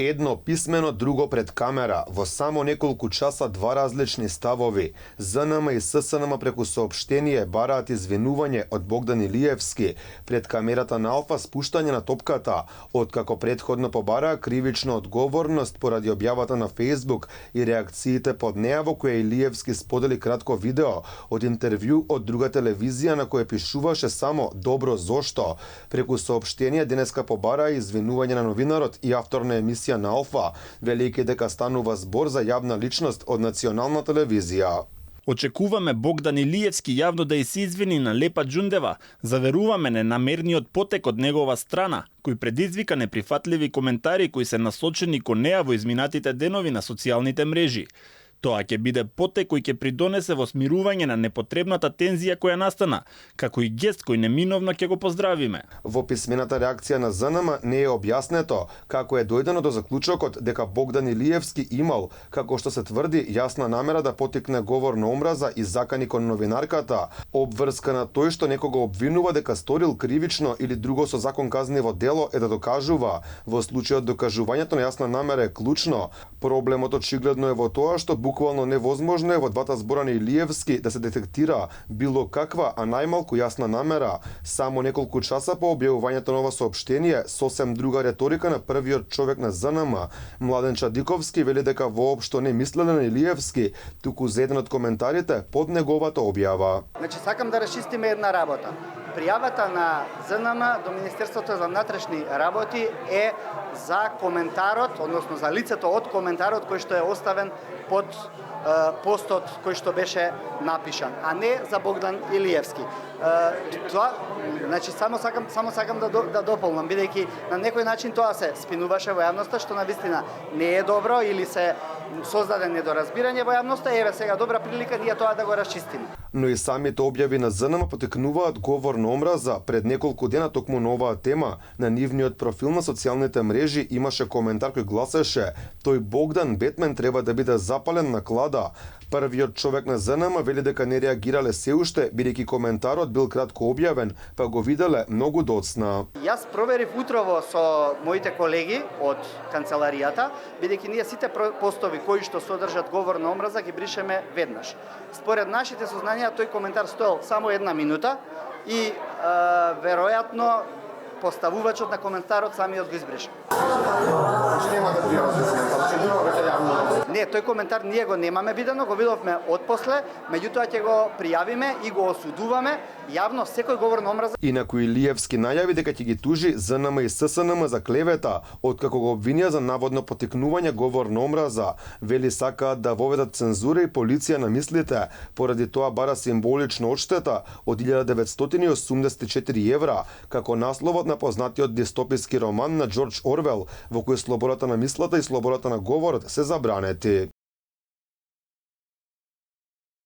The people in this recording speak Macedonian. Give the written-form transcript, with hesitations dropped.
Едно писмено, друго пред камера. Во само неколку часа два различни ставови. ЗНМ и ССНМ преку соопштение бараат извинување од Богдан Илиевски пред камерата на Алфа, спуштање на топката, откако претходно побараа кривична одговорност поради објавата на Facebook и реакциите под неа, во која Илиевски сподели кратко видео од интервју од друга телевизија на кое пишуваше само «Добро зошто». Преку соопштение денеска побараа извинување на новинарот и автор на емисија на Алфа, велики дека станува збор за јавна личност од национална телевизија. Очекуваме Богдан Илиевски јавно да се извини на Лепа Џундева, заверуваме ненамерниот потек од негова страна, кој предизвика неприфатливи коментари кои се насочени кон неа во изминатите денови на социјалните мрежи. Тоа ќе биде потек кој ќе придонесе во смирување на непотребната тензија која настана, како и гест кој неминовно ќе го поздравиме. Во писмената реакција на ЗНМ не е објаснето како е дојдено до заклучокот дека Богдан Илиевски имал, како што се тврди, јасна намера да потикне говор на омраза и закани кон новинарката, обврска на тој што некого обвинува дека сторил кривично или друго со закон казниво дело е да докажува. Во случајот докажувањето на јасна намера е клучно. Проблемот очигледно е во тоа што буквално невозможно е во двата збора на Илиевски да се детектира било каква, а најмалку јасна намера. Само неколку часа по објавувањето на ова соопштение, сосем друга реторика на првиот човек на ЗНМ, Младен Чадиковски, вели дека воопшто не мислеле на Илиевски, туку за еден од коментарите под неговата објава. Значи, сакам да расчистиме една работа. Пријавата на ЗНМ до Министерството за внатрешни работи е за коментарот, односно за лицето од коментарот кој што е оставен под постот кој што беше напишан, а не за Богдан Илиевски. Тоа, значи, само сакам да дополнам, бидејќи на некој начин тоа се спинуваше во јавноста, што навистина не е добро или се создаде недоразбирање во јавноста, еве сега добра прилика ние тоа да го расчистиме. Но и самите објави на ЗНМ потекнуваат говор на омраза. Пред неколку дена токму на оваа тема на нивниот профил на социјалните мрежи имаше коментар кој гласеше: тој Богдан Бетмен треба да биде запален на клада. Првиот човек на ЗНМ вели дека не реагирале се уште, бидејќи коментарот бил кратко објавен, па го виделе многу доцна. Јас проверив утрово со моите колеги од канцеларијата, бидејќи ние сите постови кои што содржат говор на омраза ги бришеме веднаш. Според нашите сознања тој коментар стоел само една минута и веројатно поставувачот на коментарот самиот го избриша. Не, тој коментар ние го немаме видено, го видовме отпосле, меѓутоа ќе го пријавиме и го осудуваме јавно секој говор на омраза. Инаку Илиевски најави дека ќе ги тужи ЗНМ и ССНМ за клевета, откако го обвинија за наводно потикнување говор на омраза. Вели сакаат да воведат цензура и полиција на мислите, поради тоа бара символична одштета од 1984 евра, како насловот на познатиот дистописки роман на Џорџ Орвел, во кој слободата на мислата и слободата на говорот се забранети.